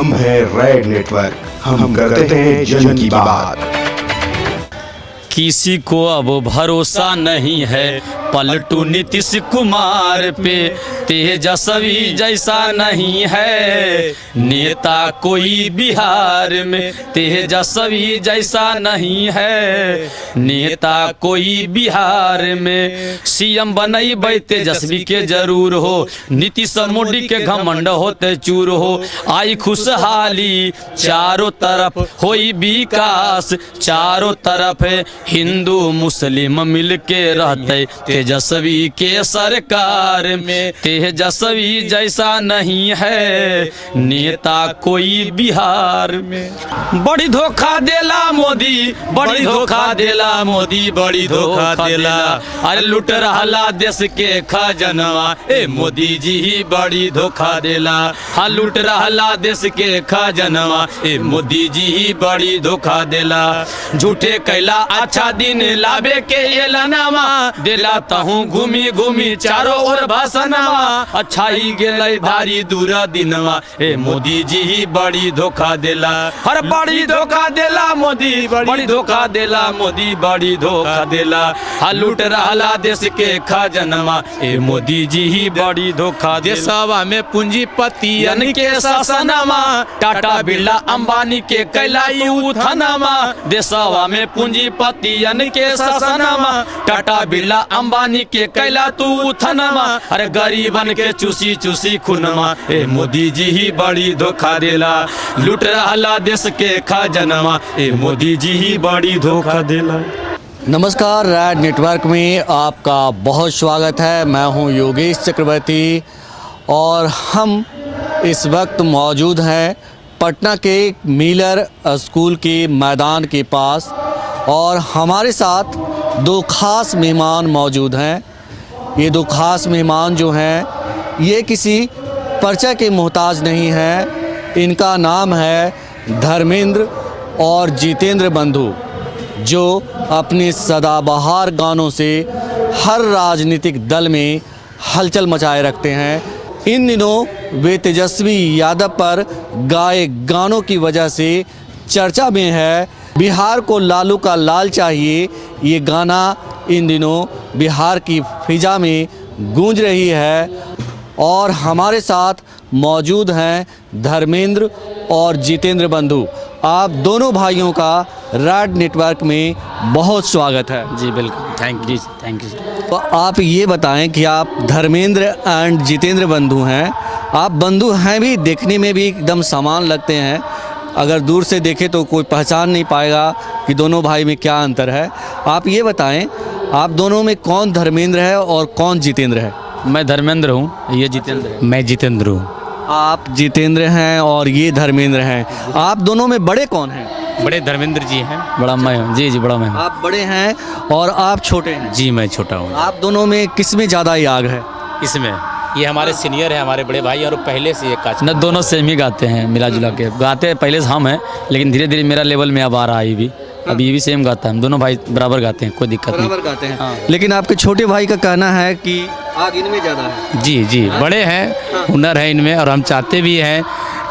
हम हैं red network, हम करते हैं जन की बात। किसी को अब भरोसा नहीं है पलटू नीतीश कुमार पे, तेजस्वी जैसा नहीं है नेता कोई बिहार में, तेजस्वी जैसा नहीं है नेता कोई बिहार में। सीएम बनैबै तेजस्वी के जरूर हो, नीतीश मोदी के घमंड होते चूर हो। आई खुशहाली चारों तरफ होई विकास, चारों तरफ हिंदू मुस्लिम मिल के रहते तेजस्वी के सरकार में, तेजस्वी जैसा नहीं है नेता कोई बिहार में। बड़ी धोखा देला मोदी, बड़ी धोखा देला मोदी, बड़ी धोखा देला। अरे लुट रहला देश के खजनवा, ए मोदी जी ही बड़ी धोखा देला। हाँ लुट रहला देश के खजनवा, ए मोदी जी ही बड़ी धोखा देला। झूठे कैला अच्छा दिन लावे के एलनामा, देला तहूँ घूमी घूमी चारों ओर भाषणवा। अच्छा ही गेलै भारी दूरा दिनवा, ए मोदी जी ही बड़ी धोखा देला। हर बड़ी धोखा देला मोदी, बड़ी धोखा देला मोदी, बड़ी धोखा देला। हा लूट रहला देश के खजनवा, ए मोदी जी ही बड़ी धोखा देला। देशवा में पूंजीपतियन के शासनमा, टाटा बिरला अंबानी के कैला उथनमा। देशवा में पूंजीपतियन के शासनमा, टाटा बिरला अंबानी के कैला तू उथनमा। अरे गरीबन के चूसी चूसी खुनमा, ए मोदी जी ही बड़ी धोखा देला। लूट रहला देश के खजनवा, ए मोदी जी ही बड़ी धोखा देला। नमस्कार, रेड नेटवर्क में आपका बहुत स्वागत है। मैं हूं योगेश चक्रवर्ती और हम इस वक्त मौजूद हैं पटना के मिलर स्कूल के मैदान के पास और हमारे साथ दो खास मेहमान मौजूद हैं। ये दो खास मेहमान जो हैं ये किसी परिचय के मोहताज नहीं हैं। इनका नाम है धर्मेंद्र और जितेंद्र बंधु, जो अपने सदाबहार गानों से हर राजनीतिक दल में हलचल मचाए रखते हैं। इन दिनों वे तेजस्वी यादव पर गाए गानों की वजह से चर्चा में है। बिहार को लालू का लाल चाहिए, ये गाना इन दिनों बिहार की फिजा में गूंज रही है। और हमारे साथ मौजूद हैं धर्मेंद्र और जितेंद्र बंधु। आप दोनों भाइयों का रेड नेटवर्क में बहुत स्वागत है। जी बिल्कुल, थैंक यू। तो आप ये बताएं कि आप धर्मेंद्र एंड जितेंद्र बंधु हैं। आप बंधु हैं भी, देखने में भी एकदम समान लगते हैं। अगर दूर से देखें तो कोई पहचान नहीं पाएगा कि दोनों भाई में क्या अंतर है। आप ये बताएं, आप दोनों में कौन धर्मेंद्र है और कौन जितेंद्र है? मैं धर्मेंद्र हूँ, ये जितेंद्र है। मैं जितेंद्र हूँ। आप जितेंद्र हैं और ये धर्मेंद्र हैं। आप दोनों में बड़े कौन हैं? बड़े धर्मेंद्र जी हैं। बड़ा मैं हूँ। जी बड़ा मैं हूँ। आप बड़े हैं और आप छोटे हैं। जी मैं छोटा हूँ। आप दोनों में किस में ज़्यादा याग है? इसमें ये हमारे सीनियर है, हमारे बड़े भाई, और पहले से एक काज न दोनों सेम ही गाते हैं, मिला जुला के गाते हैं। पहले से हम हैं, लेकिन धीरे धीरे मेरा लेवल में अब आ रहा है ये भी। अब ये भी सेम गाता है। हम दोनों भाई बराबर गाते हैं, कोई दिक्कत नहीं। बराबर गाते हैं। हाँ। लेकिन आपके छोटे भाई का कहना है कि आग इनमें ज़्यादा है। जी बड़े हैं, हुनर है इनमें, और हम चाहते भी हैं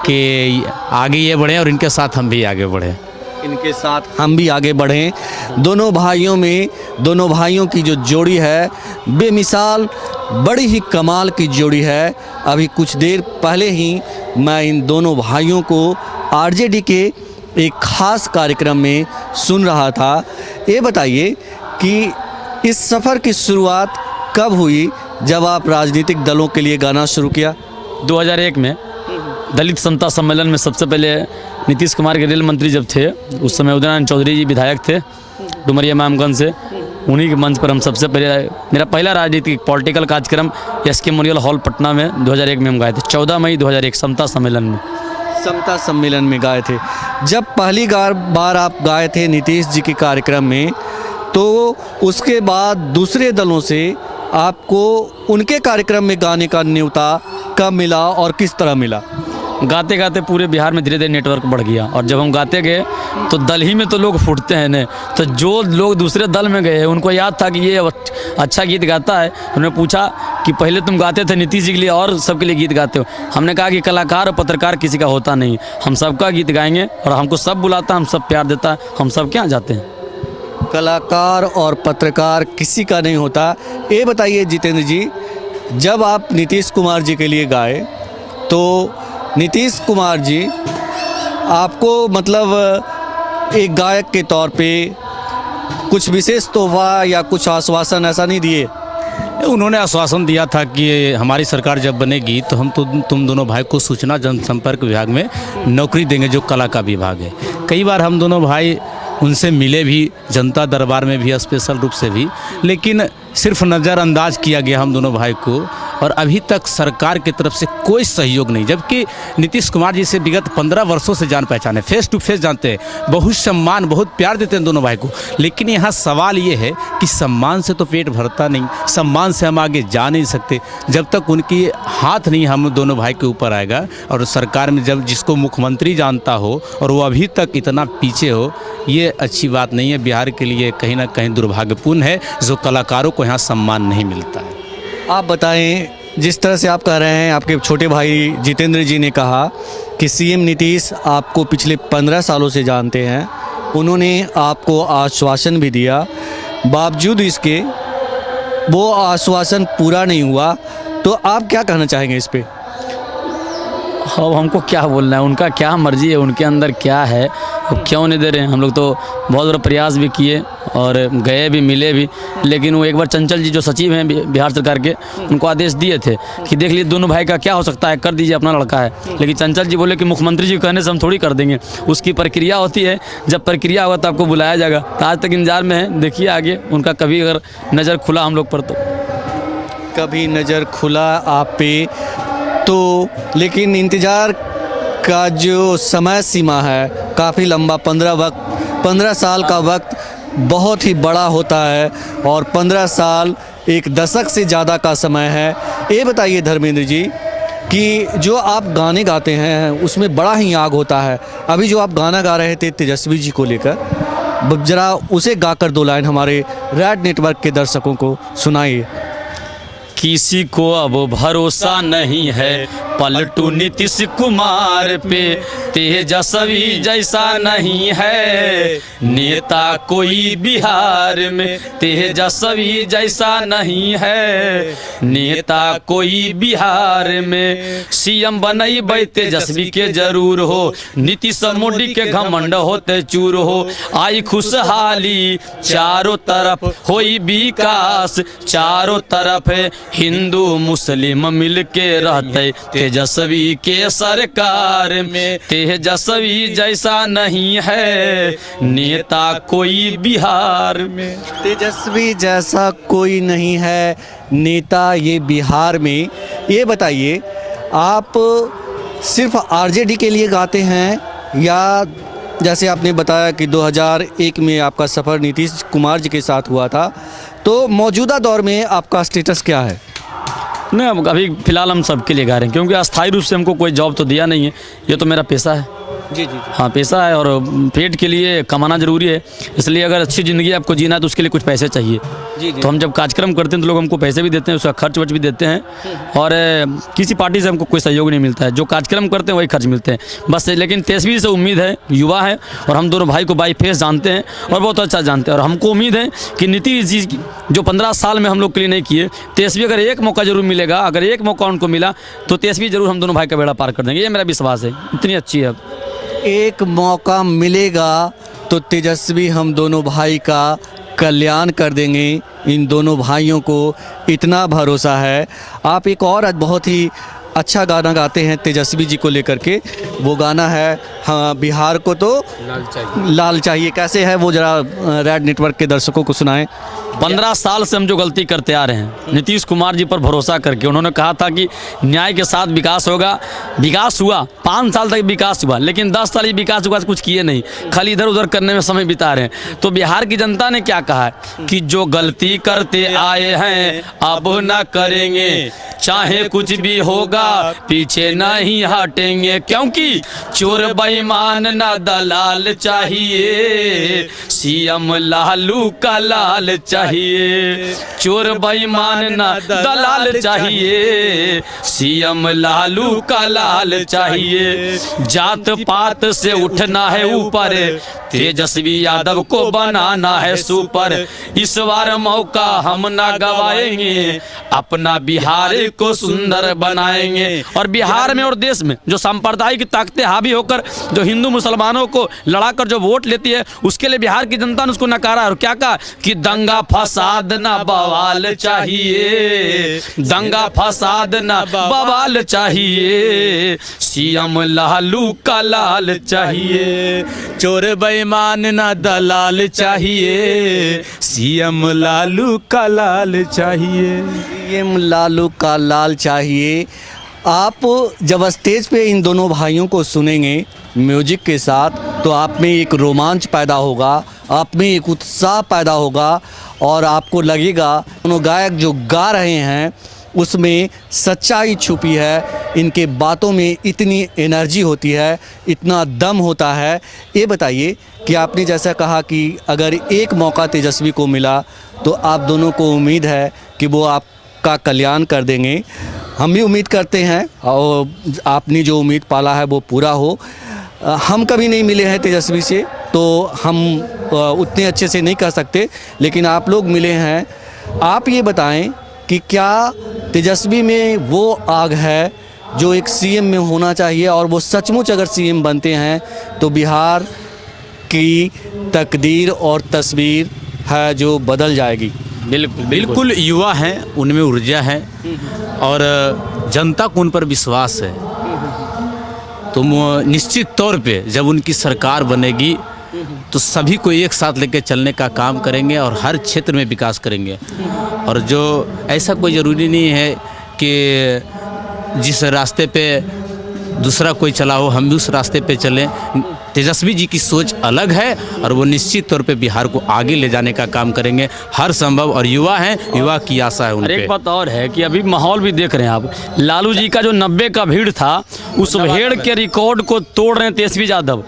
कि आगे ये बढ़ें और इनके साथ हम भी आगे बढ़ें। इनके साथ हम भी आगे बढ़ें। दोनों भाइयों की जो जोड़ी है बेमिसाल, बड़ी ही कमाल की जोड़ी है। अभी कुछ देर पहले ही मैं इन दोनों भाइयों को आरजेडी के एक ख़ास कार्यक्रम में सुन रहा था। ये बताइए कि इस सफ़र की शुरुआत कब हुई जब आप राजनीतिक दलों के लिए गाना शुरू किया? 2001 में दलित समता सम्मेलन में सबसे पहले नीतीश कुमार के रेल मंत्री जब थे, उस समय उदयनारायण चौधरी जी विधायक थे डुमरिया मामगंज से। उन्हीं के मंच पर हम सबसे पहले, मेरा पहला राजनीतिक पॉलिटिकल कार्यक्रम SK मेमोरियल हॉल पटना में 2001 में हम गाए थे। 14 मई 2001 समता सम्मेलन में गाए थे। जब पहली बार आप गाए थे नीतीश जी के कार्यक्रम में, तो उसके बाद दूसरे दलों से आपको उनके कार्यक्रम में गाने का न्योता कब मिला और किस तरह मिला? गाते गाते पूरे बिहार में धीरे धीरे नेटवर्क बढ़ गया। और जब हम गाते गए तो दल ही में तो लोग फूटते हैं न, तो जो लोग दूसरे दल में गए उनको याद था कि ये अच्छा गीत गाता है। उन्होंने पूछा कि पहले तुम गाते थे नीतीश जी के लिए और सबके लिए गीत गाते हो। हमने कहा कि कलाकार और पत्रकार किसी का होता नहीं, हम सबका गीत गाएंगे और हमको सब बुलाता, हम सब प्यार देता, हम सब क्या जाते हैं। कलाकार और पत्रकार किसी का नहीं होता। ये बताइए जितेंद्र जी, जब आप नीतीश कुमार जी के लिए गाए तो नीतीश कुमार जी आपको मतलब एक गायक के तौर पे कुछ विशेष तोहफा या कुछ आश्वासन ऐसा नहीं दिए? उन्होंने आश्वासन दिया था कि हमारी सरकार जब बनेगी तो हम तुम दोनों भाई को सूचना जनसंपर्क विभाग में नौकरी देंगे, जो कला का विभाग है। कई बार हम दोनों भाई उनसे मिले भी, जनता दरबार में भी स्पेशल रूप से भी, लेकिन सिर्फ नज़रअंदाज किया गया हम दोनों भाई को। और अभी तक सरकार की तरफ से कोई सहयोग नहीं, जबकि नीतीश कुमार जी से विगत 15 वर्षों से जान पहचान है, फेस टू फेस जानते हैं, बहुत सम्मान बहुत प्यार देते हैं दोनों भाई को। लेकिन यहाँ सवाल ये है कि सम्मान से तो पेट भरता नहीं, सम्मान से हम आगे जा नहीं सकते जब तक उनकी हाथ नहीं हम दोनों भाई के ऊपर आएगा। और सरकार में जब जिसको मुख्यमंत्री जानता हो और वो अभी तक इतना पीछे हो, ये अच्छी बात नहीं है। बिहार के लिए कहीं ना कहीं दुर्भाग्यपूर्ण है जो कलाकारों को यहाँ सम्मान नहीं मिलता है। आप बताएं, जिस तरह से आप कह रहे हैं, आपके छोटे भाई जितेंद्र जी ने कहा कि सीएम नीतीश आपको पिछले 15 सालों से जानते हैं, उन्होंने आपको आश्वासन भी दिया, बावजूद इसके वो आश्वासन पूरा नहीं हुआ, तो आप क्या कहना चाहेंगे इस पे? अब हमको क्या बोलना है, उनका क्या मर्जी है, उनके अंदर क्या है, वो क्यों नहीं दे रहे हैं। हम लोग तो बहुत बड़ा प्रयास भी किए और गए भी, मिले भी, लेकिन वो एक बार चंचल जी जो सचिव हैं बिहार सरकार के, उनको आदेश दिए थे कि देख लीजिए दोनों भाई का क्या हो सकता है, कर दीजिए, अपना लड़का है। लेकिन चंचल जी बोले कि मुख्यमंत्री जी कहने से हम थोड़ी कर देंगे, उसकी प्रक्रिया होती है, जब प्रक्रिया होगा तो आपको बुलाया जाएगा। तो आज तक इंतजार में है, देखिए आगे उनका कभी अगर नज़र खुला हम लोग पर तो। कभी नज़र खुला आप पे तो, लेकिन इंतज़ार का जो समय सीमा है काफ़ी लंबा, 15 साल का वक्त बहुत ही बड़ा होता है और 15 साल एक दशक से ज़्यादा का समय है। ये बताइए धर्मेंद्र जी कि जो आप गाने गाते हैं उसमें बड़ा ही आग होता है। अभी जो आप गाना गा रहे थे तेजस्वी जी को लेकर, ज़रा उसे गाकर 2 लाइन हमारे रेड नेटवर्क के दर्शकों को सुनाइए। किसी को अब भरोसा नहीं है पलटू नीतीश कुमार पे, तेजस्वी जैसा नहीं है नेता कोई बिहार में, तेजस्वी जैसा नहीं है नेता कोई बिहार में। सीएम बनैबै तेजस्वी के जरूर हो, नीतीश मोदी के घमंड होते चूर हो। आई खुशहाली चारों तरफ, होई विकास चारों तरफ, हिंदू मुस्लिम मिल के रहते तेजस्वी के सरकार में। तेजस्वी जैसा नहीं है नेता कोई बिहार में, तेजस्वी जैसा कोई नहीं है नेता ये बिहार में। ये बताइए, आप सिर्फ आरजेडी के लिए गाते हैं या जैसे आपने बताया कि 2001 में आपका सफ़र नीतीश कुमार जी के साथ हुआ था, तो मौजूदा दौर में आपका स्टेटस क्या है? नहीं, अब अभी फ़िलहाल हम सबके लिए गा रहे हैं, क्योंकि अस्थायी रूप से हमको कोई जॉब तो दिया नहीं है, ये तो मेरा पैसा है। जी जी। हाँ, पैसा है और पेट के लिए कमाना ज़रूरी है, इसलिए अगर अच्छी ज़िंदगी आपको जीना है तो उसके लिए कुछ पैसे चाहिए। जी जी। तो हम जब कार्यक्रम करते हैं तो लोग हमको पैसे भी देते हैं, उसका खर्च वर्च भी देते हैं, और किसी पार्टी से हमको कोई सहयोग नहीं मिलता है। जो कार्यक्रम करते हैं वही खर्च मिलते हैं बस। लेकिन तेजस्वी से उम्मीद है, युवा है और हम दोनों भाई को बाई फेस जानते हैं और बहुत अच्छा जानते हैं, और हमको उम्मीद है कि नीतीश जी जो 15 साल में हम लोग के लिए नहीं किए, तेजस्वी अगर एक मौका जरूर मिलेगा, अगर एक मौका उनको मिला तो तेजस्वी जरूर हम दोनों भाई का बेड़ा पार कर देंगे, ये मेरा विश्वास है। इतनी अच्छी है। एक मौका मिलेगा तो तेजस्वी हम दोनों भाई का कल्याण कर देंगे, इन दोनों भाइयों को इतना भरोसा है। आप एक और बहुत ही अच्छा गाना गाते हैं तेजस्वी जी को लेकर के, वो गाना है हाँ बिहार को तो लाल चाहिए। कैसे है वो, जरा रेड नेटवर्क के दर्शकों को सुनाएं। 15 साल से हम जो गलती करते आ रहे हैं, नीतीश कुमार जी पर भरोसा करके, उन्होंने कहा था कि न्याय के साथ विकास होगा, विकास हुआ, 5 साल तक विकास हुआ, लेकिन 10 साल ही विकास हुआ, कुछ किए नहीं, खाली इधर उधर करने में समय बिता रहे हैं। तो बिहार की जनता ने क्या कहा है कि जो गलती करते आए हैं अब ना करेंगे, चाहे कुछ भी होगा पीछे नहीं हटेंगे, क्योंकि चोर बेईमान ना दलाल चाहिए, सीएम लालू का लाल चाहिए। चोर बेईमान ना दलाल चाहिए, सीएम लालू का लाल चाहिए। जात पात से उठना है ऊपर, तेजस्वी यादव को बनाना है सुपर। इस बार मौका हम ना गवाएंगे, अपना बिहार को सुंदर बनाएंगे। और बिहार में और देश में जो सांप्रदायिक ताकतें हावी होकर जो हिंदू मुसलमानों को लड़ाकर जो वोट लेती है, उसके लिए बिहार की जनता ने उसको नकारा। और क्या कहा कि दंगा फसाद ना बवाल चाहिए, दंगा फसाद ना बवाल चाहिए, सीएम लालू का लाल चाहिए। चोर बेईमान ना दलाल चाहिए, सीएम लालू का लाल चाहिए। सीएम लालू का लाल चाहिए। आप जब स्टेज पे इन दोनों भाइयों को सुनेंगे म्यूजिक के साथ, तो आप में एक रोमांच पैदा होगा, आप में एक उत्साह पैदा होगा, और आपको लगेगा दोनों गायक जो गा रहे हैं उसमें सच्चाई छुपी है, इनके बातों में इतनी एनर्जी होती है, इतना दम होता है। ये बताइए कि आपने जैसा कहा कि अगर एक मौका तेजस्वी को मिला तो आप दोनों को उम्मीद है कि वो आपका कल्याण कर देंगे। हम भी उम्मीद करते हैं और आपने जो उम्मीद पाला है वो पूरा हो। हम कभी नहीं मिले हैं तेजस्वी से, तो हम उतने अच्छे से नहीं कह सकते, लेकिन आप लोग मिले हैं। आप ये बताएं कि क्या तेजस्वी में वो आग है जो एक सीएम में होना चाहिए, और वो सचमुच अगर सीएम बनते हैं तो बिहार की तकदीर और तस्वीर है जो बदल जाएगी। बिल्कुल युवा हैं, उनमें ऊर्जा है और जनता को उन पर विश्वास है। तो निश्चित तौर पे जब उनकी सरकार बनेगी तो सभी को एक साथ लेकर चलने का काम करेंगे और हर क्षेत्र में विकास करेंगे। और जो ऐसा कोई ज़रूरी नहीं है कि जिस रास्ते पे दूसरा कोई चला हो हम भी उस रास्ते पे चलें। तेजस्वी जी की सोच अलग है और वो निश्चित तौर पे बिहार को आगे ले जाने का काम करेंगे हर संभव। और युवा हैं, युवा की आशा है उन पे। एक बात और है कि अभी माहौल भी देख रहे हैं आप, लालू जी का जो 90 का भीड़ था, उस भीड़ के रिकॉर्ड को तोड़ रहे हैं तेजस्वी यादव।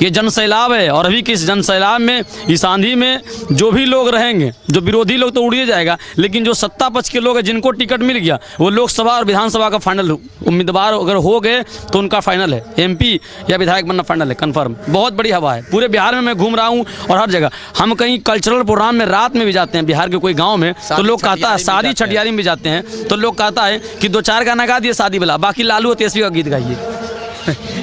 ये जन सैलाब है, और अभी किस जन सैलाब में, इस आंधी में जो भी लोग रहेंगे, जो विरोधी लोग तो उड़िए जाएगा, लेकिन जो सत्ता पक्ष के लोग हैं जिनको टिकट मिल गया, वो लोकसभा और विधानसभा का फाइनल उम्मीदवार अगर हो गए तो उनका फाइनल है, एमपी या विधायक बनना फाइनल है, कन्फर्म। बहुत बड़ी हवा है पूरे बिहार में। मैं घूम रहा हूँ और हर जगह, हम कहीं कल्चरल प्रोग्राम में रात में भी जाते हैं बिहार के कोई गाँव में, तो लोग कहता है, शादी छठियारी में भी जाते हैं तो लोग कहता है कि 2-4 गाना गा दिए शादी वाला, बाकी लालू और तेजस्वी का गीत गाइए।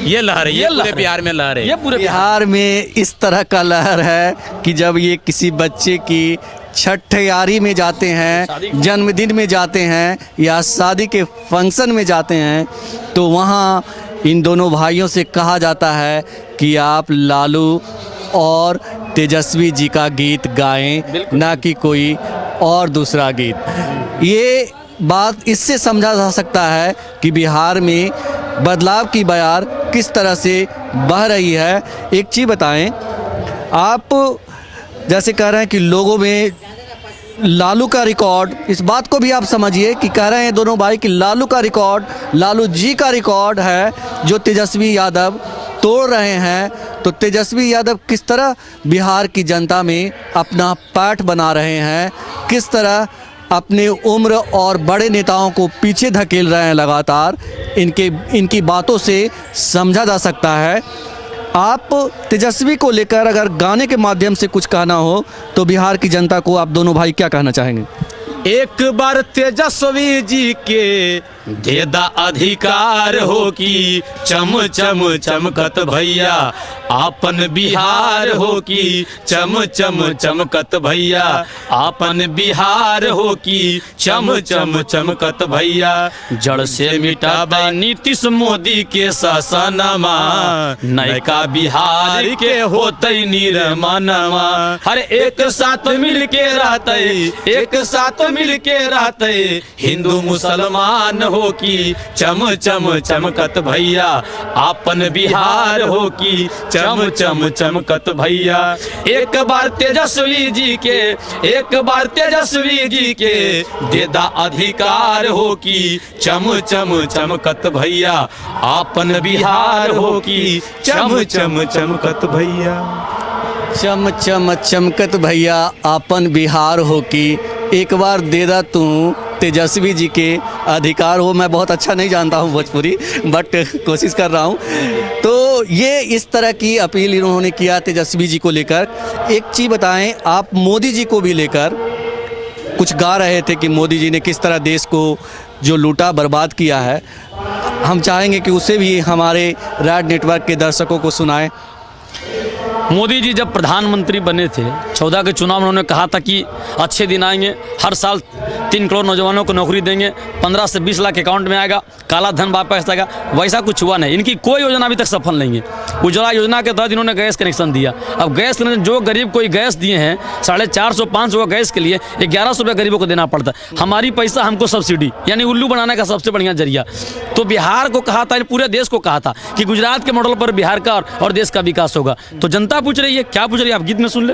ये लहर है, ये पूरे बिहार में लहर है। ये पूरे बिहार में इस तरह का लहर है कि जब ये किसी बच्चे की छठियारी में जाते हैं, जन्मदिन में जाते हैं या शादी के फंक्शन में जाते हैं, तो वहाँ इन दोनों भाइयों से कहा जाता है कि आप लालू और तेजस्वी जी का गीत गाएं, ना कि कोई और दूसरा गीत। ये बात इससे समझा जा सकता है कि बिहार में बदलाव की बयार किस तरह से बह रही है। एक चीज़ बताएं, आप जैसे कह रहे हैं कि लोगों में लालू का रिकॉर्ड, इस बात को भी आप समझिए कि कह रहे हैं दोनों भाई कि लालू का रिकॉर्ड, लालू जी का रिकॉर्ड है जो तेजस्वी यादव तोड़ रहे हैं। तो तेजस्वी यादव किस तरह बिहार की जनता में अपना पाठ बना रहे हैं, किस तरह अपने उम्र और बड़े नेताओं को पीछे धकेल रहे हैं लगातार, इनकी बातों से समझा जा सकता है। आप तेजस्वी को लेकर अगर गाने के माध्यम से कुछ कहना हो तो बिहार की जनता को आप दोनों भाई क्या कहना चाहेंगे? एक बार तेजस्वी जी के देदा अधिकार हो कि चम चम चमकत भैया, आपन बिहार हो कि चम चम चमकत भैया, आपन बिहार हो कि चम चम चमकत भैया। जड़ से मिटाबा नीतीश मोदी के शासनमा, नयका बिहार के होतई निर्माणमा। हर एक साथ मिल के रहते, एक साथ मिल के रहते, हिंदू मुसलमान हो कि चम चम चमकत भैया, आपन बिहार हो कि चम चम चमकत भैया। एक बार तेजस्वी जी के, एक बार तेजस्वी जी के देदा अधिकार हो कि चम चम चमकत भैया। आपन बिहार हो कि चम चम चमकत भैया। चम चम चमकत भैया आपन बिहार हो कि एक बार देदा तू तेजस्वी जी के अधिकार हो। मैं बहुत अच्छा नहीं जानता हूँ भोजपुरी, बट कोशिश कर रहा हूँ। तो ये इस तरह की अपील इन्होंने किया तेजस्वी जी को लेकर। एक चीज़ बताएं, आप मोदी जी को भी लेकर कुछ गा रहे थे कि मोदी जी ने किस तरह देश को जो लूटा बर्बाद किया है। हम चाहेंगे कि उसे भी हमारे रेड नेटवर्क के दर्शकों को सुनाएं। मोदी जी जब प्रधानमंत्री बने थे 14 के चुनाव में, उन्होंने कहा था कि अच्छे दिन आएंगे, हर साल 3 करोड़ नौजवानों को नौकरी देंगे, 15 से 20 लाख अकाउंट में आएगा, काला धन वापस आएगा। वैसा कुछ हुआ नहीं। इनकी कोई योजना अभी तक सफल नहीं है। उज्ज्वला योजना के तहत इन्होंने गैस कनेक्शन दिया। अब गैस कनेक्शन जो गरीब कोई गैस दिए हैं 450-500 का गैस के लिए 1100 रुपये गरीबों को देना पड़ता है। हमारी पैसा हमको सब्सिडी, यानी उल्लू बनाने का सबसे बढ़िया जरिया। तो बिहार को कहा था, पूरे देश को कहा था कि गुजरात के मॉडल पर बिहार का और देश का विकास होगा। तो जनता पूछ रही है, क्या पूछ रही है, आप गीत में सुन ले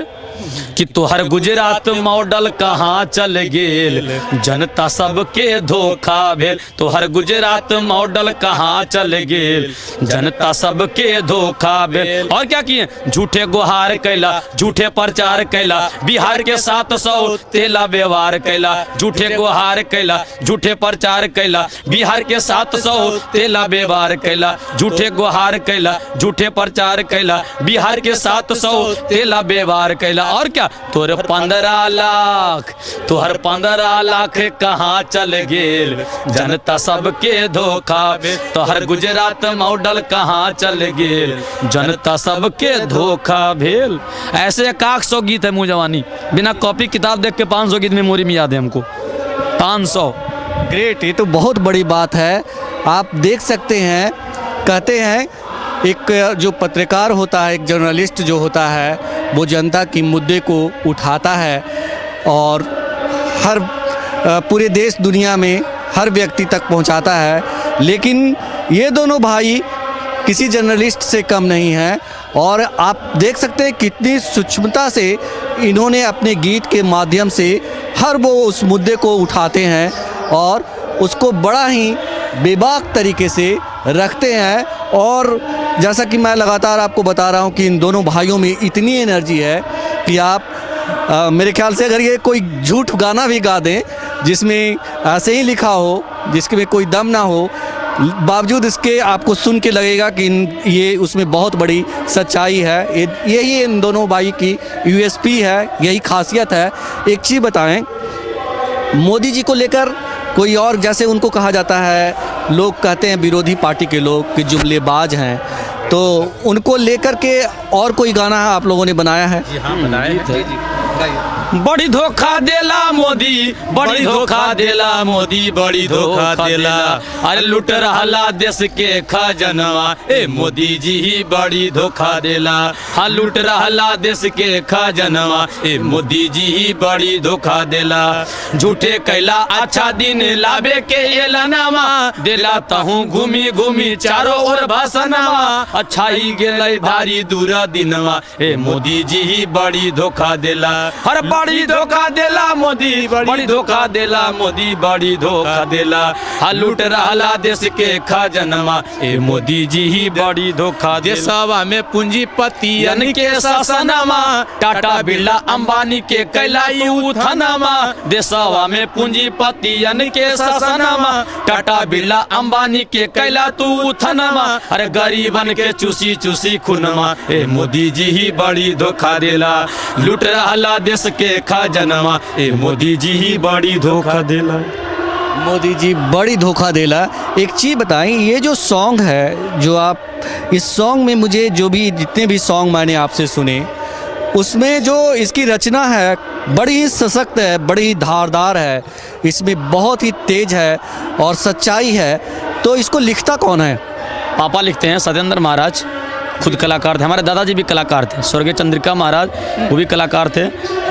कि तोहर गुजरात मॉडल कहाँ चल गेल, जनता सबके धोखा भेल। तोहर गुजरात मॉडल कहाँ चल गेल, जनता सबके धोखा भेल। और क्या किए, झूठे गुहार कैला, झूठे प्रचार कैला, बिहार के 700 तेला व्यवहार कैला। झूठे गुहार कैला, झूठे प्रचार कैला, बिहार के 700 तेला व्यवहार कैला। झूठे गुहार कैला, झूठे प्रचार कैला, बिहार के 700 तेला व्यवहार कैला। और क्या, तोहर 15 लाख, तोहर 15 लाख कहाँ चल गेल, जनता सबके धोखा भेल। तोहर गुजरात मॉडल कहाँ चल गेल, जनता सबके धोखा भेल। ऐसे 100 गीत है मुँह जवानी, बिना कॉपी किताब देख के 500 गीत मेमोरी में याद है हमको। 500। ग्रेट, ये तो बहुत बड़ी बात है। आप देख सकते हैं, कहते हैं एक जो पत्रकार होता है, एक जर्नलिस्ट जो होता है, वो जनता की मुद्दे को उठाता है और हर पूरे देश दुनिया में हर व्यक्ति तक पहुंचाता है। लेकिन ये दोनों भाई किसी जर्नलिस्ट से कम नहीं हैं और आप देख सकते हैं कितनी सूक्ष्मता से इन्होंने अपने गीत के माध्यम से हर वो उस मुद्दे को उठाते हैं और उसको बड़ा ही बेबाक तरीके से रखते हैं। और जैसा कि मैं लगातार आपको बता रहा हूं कि इन दोनों भाइयों में इतनी एनर्जी है कि आप मेरे ख्याल से अगर ये कोई झूठ गाना भी गा दें जिसमें ऐसे ही लिखा हो, जिसके कोई दम ना हो, बावजूद इसके आपको सुन के लगेगा कि ये उसमें बहुत बड़ी सच्चाई है। यही इन दोनों भाई की यूएसपी है, यही खासियत है। एक चीज़ बताएं, मोदी जी को लेकर कोई और, जैसे उनको कहा जाता है, लोग कहते हैं विरोधी पार्टी के लोग कि जुमलेबाज हैं, तो उनको लेकर के और कोई गाना आप लोगों ने बनाया है? जी हाँ, बनाए थे। बड़ी धोखा देला मोदी, बड़ी धोखा देला मोदी, बड़ी धोखा देला। अरे लुट रहला देश के खजनवा, ए मोदी जी ही बड़ी धोखा देला। हाँ, लुट रहला देश के खजनवा, ए मोदी जी ही बड़ी धोखा देला। झूठे कैला अच्छा दिन लावे के एलनामा, देला तहूँ घूमी घूमी चारों ओर भाषणवा। अच्छा ही गेलै भारी दूर दिनवा, ए मोदी जी ही बड़ी धोखा देला। हर बड़ी धोखा देला मोदी, बड़ी धोखा देला मोदी, बड़ी धोखा देला। हाँ, लूट रहला देश के खजनवा, ए मोदी जी ही बड़ी धोखा देला। देशवा में पूंजीपतियन के शासनमा, टाटा बिरला अंबानी के कैला यूथनमा। देशवा में पूंजीपतियन के शासनमा, टाटा बिरला अंबानी के कैला तूथनमा। अरे गरीबन के चूसी चूसी खुनमा, ए मोदी जी ही बड़ी धोखा देला। लूट रहला देश के खजनवा, ए मोदी जी ही बड़ी धोखा देला। मोदी जी बड़ी धोखा देला। एक चीज़ बताएं, ये जो सॉन्ग है, जो आप इस सॉन्ग में, मुझे जो भी जितने भी सॉन्ग मैंने आपसे सुने, उसमें जो इसकी रचना है बड़ी ही सशक्त है, बड़ी ही धारदार है, इसमें बहुत ही तेज है और सच्चाई है। तो इसको लिखता कौन है? पापा लिखते हैं, सत्येंद्र महाराज खुद कलाकार थे। हमारे दादाजी भी कलाकार थे, स्वर्गीय चंद्रिका महाराज, वो भी कलाकार थे।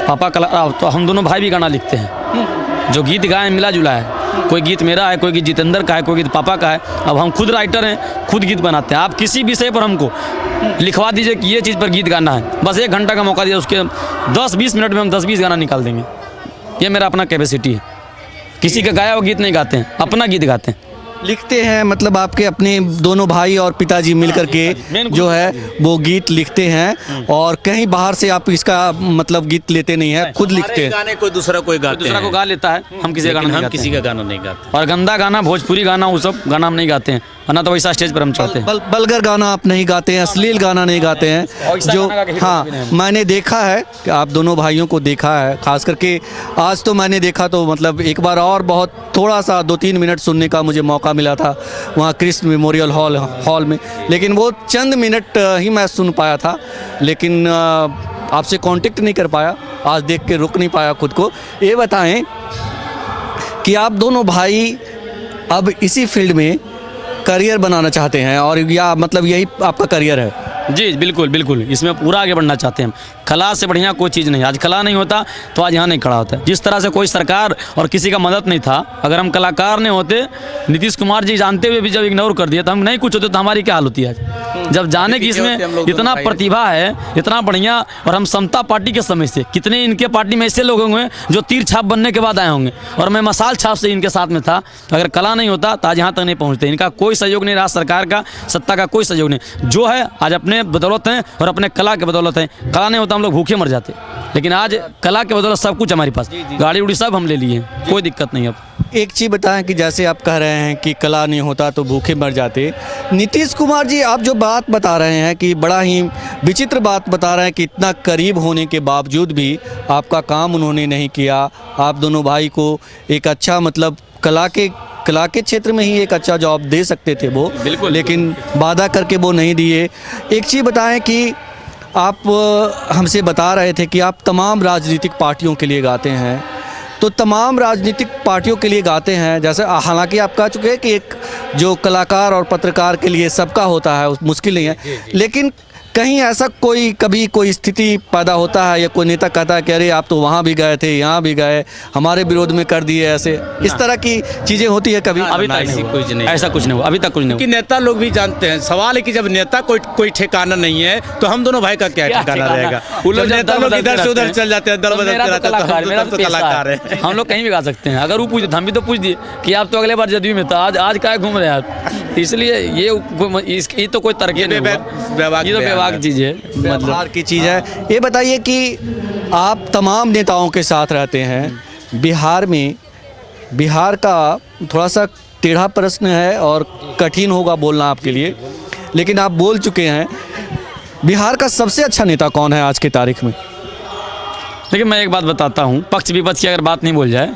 पापा कलाकार, तो हम दोनों भाई भी गाना लिखते हैं। जो गीत गाए मिला जुला है। कोई गीत मेरा है, कोई गीत जितेंद्र का है, कोई गीत पापा का है। अब हम खुद राइटर हैं, खुद गीत बनाते हैं। आप किसी विषय पर हमको लिखवा दीजिए कि ये चीज़ पर गीत गाना है, बस 1 घंटा का मौका दिया, उसके 10-20 मिनट में हम 10-20 गाना निकाल देंगे। ये मेरा अपना कैपेसिटी है। किसी का गाया हुआ गीत नहीं गाते हैं, अपना गीत गाते हैं। लिखते हैं मतलब आपके अपने दोनों भाई और पिताजी मिलकर के जो है वो गीत लिखते हैं, और कहीं बाहर से आप इसका मतलब गीत लेते नहीं है, खुद लिखते हैं। गाने कोई दूसरा दूसरा को गा लेता है, हम किसी का गाना नहीं गाते। किसी का गाना नहीं गाते। और गंदा गाना, भोजपुरी गाना, वो सब गाना हम नहीं गाते हैं, वरना तो वैसा स्टेज पर हम चढ़ते हैं। बलगर गाना आप नहीं गाते हैं, अश्लील गाना नहीं गाते हैं। जो हाँ, मैंने देखा है कि आप दोनों भाइयों को देखा है, खास करके आज तो मैंने देखा तो मतलब एक बार और बहुत थोड़ा सा 2-3 मिनट सुनने का मुझे मौका मिला था वहाँ कृष्ण मेमोरियल हॉल में, लेकिन वो चंद मिनट ही मैं सुन पाया था, लेकिन आपसे कांटेक्ट नहीं कर पाया, आज देख के रुक नहीं पाया खुद को। ये बताएं कि आप दोनों भाई अब इसी फील्ड में करियर बनाना चाहते हैं, और या मतलब यही आपका करियर है? जी बिल्कुल बिल्कुल, इसमें पूरा आगे बढ़ना चाहते हैं हम। कला से बढ़िया कोई चीज़ नहीं। आज कला नहीं होता तो आज यहाँ नहीं खड़ा होता। जिस तरह से कोई सरकार और किसी का मदद नहीं था, अगर हम कलाकार नहीं होते, नीतीश कुमार जी जानते हुए भी जब इग्नोर कर दिया तो हम नहीं कुछ होते, तो हमारी क्या हाल होती है आज? जब जाने की इसमें इतना प्रतिभा है, इतना बढ़िया, और हम समता पार्टी के समय से कितने इनके पार्टी में ऐसे लोग होंगे जो तीर छाप बनने के बाद आए होंगे, और मैं मसाल छाप से इनके साथ में था। अगर कला नहीं होता तो आज यहाँ तक नहीं पहुँचते। इनका कोई सहयोग नहीं रहा, सरकार का, सत्ता का कोई सहयोग नहीं। जो है आज अपने बदौलत हैं और अपने कला के बदौलत हैं। कला नहीं होता हम लोग भूखे मर जाते, लेकिन आज कला के बदौलत सब कुछ हमारे पास, गाड़ी उड़ी सब हम ले लिए हैं, कोई दिक्कत नहीं। अब एक चीज़ बताएं कि जैसे आप कह रहे हैं कि कला नहीं होता तो भूखे मर जाते, नीतीश कुमार जी आप जो बात बता रहे हैं कि बड़ा ही विचित्र बात बता रहे हैं कि इतना करीब होने के बावजूद भी आपका काम उन्होंने नहीं किया। आप दोनों भाई को एक अच्छा मतलब कला के क्षेत्र में ही एक अच्छा जॉब दे सकते थे वो, बिल्कुल, लेकिन वादा करके वो नहीं दिए। एक चीज़ बताएं कि आप हमसे बता रहे थे कि आप तमाम राजनीतिक पार्टियों के लिए गाते हैं, तो तमाम राजनीतिक पार्टियों के लिए गाते हैं, जैसे हालांकि आप कह चुके हैं कि एक जो कलाकार और पत्रकार के लिए सबका होता है, मुश्किल नहीं है, लेकिन कहीं ऐसा कभी कोई स्थिति पैदा होता है या कोई नेता कहता है कि अरे आप तो वहाँ भी गए थे, यहाँ भी गए, हमारे विरोध में कर दिए, ऐसे इस तरह की चीज़ें होती है कभी? अभी तक कुछ नहीं, ऐसा कुछ नहीं हुआ, अभी तक कुछ नहीं कि नेता लोग भी जानते हैं। सवाल है कि जब नेता कोई ठिकाना नहीं है तो हम दोनों भाई का क्या ठिकाना रहेगा? नेता लोग इधर से उधर चल जाते हैं, दल बदलते रहते हैं, तो कलाकार है। हम लोग कहीं भी गा सकते हैं। अगर वो पूछते, हम भी तो पूछ दिए कि आप तो अगले बार जदयू में था, आज क्या घूम रहे हैं आप? इसलिए ये तो कोई तर्क नहीं हुआ, ये तो व्यवहार चीज़ है, व्यवहार की चीज़ है। ये बताइए कि आप तमाम नेताओं के साथ रहते हैं बिहार का थोड़ा सा टेढ़ा प्रश्न है और कठिन होगा बोलना आपके लिए, लेकिन आप बोल चुके हैं। बिहार का सबसे अच्छा नेता कौन है आज की तारीख में? लेकिन मैं एक बात बताता हूँ, पक्ष विपक्ष की अगर बात नहीं बोल जाए,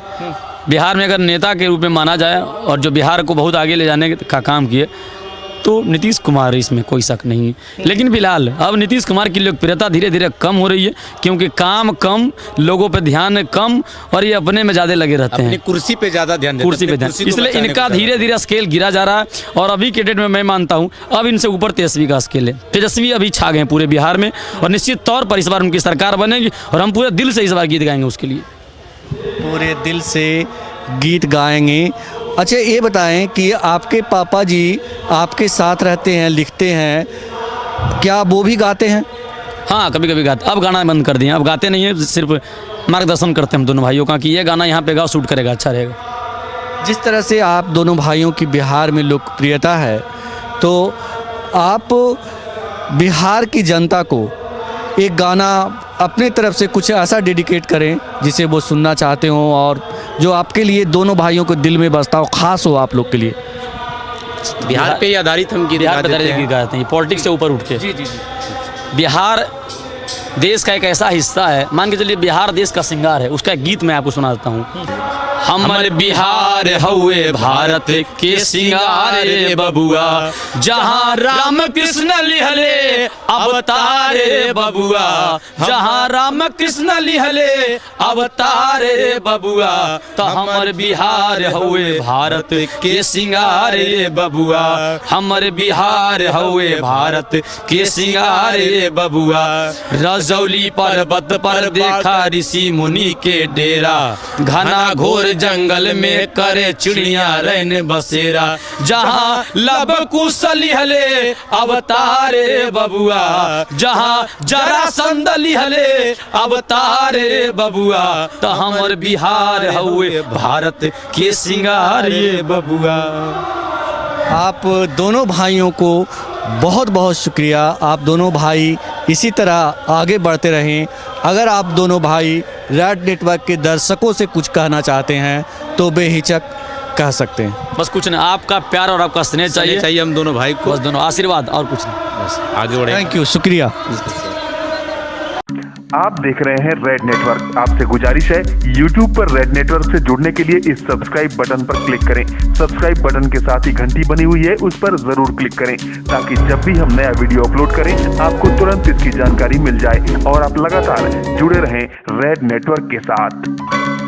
बिहार में अगर नेता के रूप में माना जाए और जो बिहार को बहुत आगे ले जाने का काम किए तो नीतीश कुमार, इसमें कोई शक नहीं। लेकिन फिलहाल अब नीतीश कुमार की लोकप्रियता धीरे धीरे कम हो रही है, क्योंकि काम कम, लोगों पे ध्यान कम, और ये अपने में ज़्यादा लगे रहते हैं, कुर्सी पे ज़्यादा ध्यान, कुर्सी पे ध्यान, इसलिए इनका धीरे धीरे स्केल गिरा जा रहा है। और अभी के डेट में मैं मानता हूँ अब इनसे ऊपर तेजस्वी का स्केल है। तेजस्वी अभी छा गए पूरे बिहार में, और निश्चित तौर पर इस बार उनकी सरकार बनेगी, और हम पूरे दिल से इस बार गीत गाएंगे उसके लिए, पूरे दिल से गीत गाएंगे। अच्छा ये बताएं कि आपके पापा जी आपके साथ रहते हैं, लिखते हैं, क्या वो भी गाते हैं? हाँ, कभी कभी गाते। अब गाना बंद कर दिए, अब गाते नहीं है, सिर्फ मार्गदर्शन करते हैं हम दोनों भाइयों का कि ये गाना यहाँ पे गाओ, शूट करेगा, अच्छा रहेगा। जिस तरह से आप दोनों भाइयों की बिहार में लोकप्रियता है, तो आप बिहार की जनता को एक गाना अपने तरफ से कुछ ऐसा डेडिकेट करें जिसे वो सुनना चाहते हों, और जो आपके लिए दोनों भाइयों को दिल में बसता हो, खास हो आप लोग के लिए। बिहार पे आधारित हम गीत गाते हैं, पॉलिटिक्स से ऊपर उठ के। जी। बिहार देश का एक ऐसा हिस्सा है, मान के चलिए बिहार देश का श्रृंगार है, उसका एक गीत मैं आपको सुनाता हूँ। हमर बिहार हउए भारत के सिंगार रे बबुआ, जहाँ राम कृष्ण लिहले अवतार रे बबुआ, जहाँ राम कृष्ण लिहले अवतार रे बबुआ, तो हमर बिहार हउए भारत के सिंगार रे बबुआ, हमर बिहार हउए भारत के सिंगार रे बबुआ। रजौली पर्वत पर देखा ऋषि मुनि के डेरा, घना घोर जंगल में करे चिड़िया रहने बसेरा, जहाँ लब कुशली हले अवतारे बबुआ, जहाँ जरा संदली हले अवतारे बबुआ, तो हमर बिहार हुए भारत के सिंगार ये बबुआ। आप दोनों भाइयों को बहुत बहुत शुक्रिया। आप दोनों भाई इसी तरह आगे बढ़ते रहें। अगर आप दोनों भाई रेड नेटवर्क के दर्शकों से कुछ कहना चाहते हैं तो बेहिचक कह सकते हैं। बस कुछ नहीं, आपका प्यार और आपका स्नेह चाहिए हम दोनों भाई को, बस दोनों आशीर्वाद और कुछ नहीं, बस आगे बढ़े। थैंक यू, शुक्रिया। आप देख रहे हैं रेड नेटवर्क। आपसे गुजारिश है, YouTube पर रेड नेटवर्क से जुड़ने के लिए इस सब्सक्राइब बटन पर क्लिक करें। सब्सक्राइब बटन के साथ ही घंटी बनी हुई है, उस पर जरूर क्लिक करें ताकि जब भी हम नया वीडियो अपलोड करें आपको तुरंत इसकी जानकारी मिल जाए और आप लगातार जुड़े रहें रेड नेटवर्क के साथ।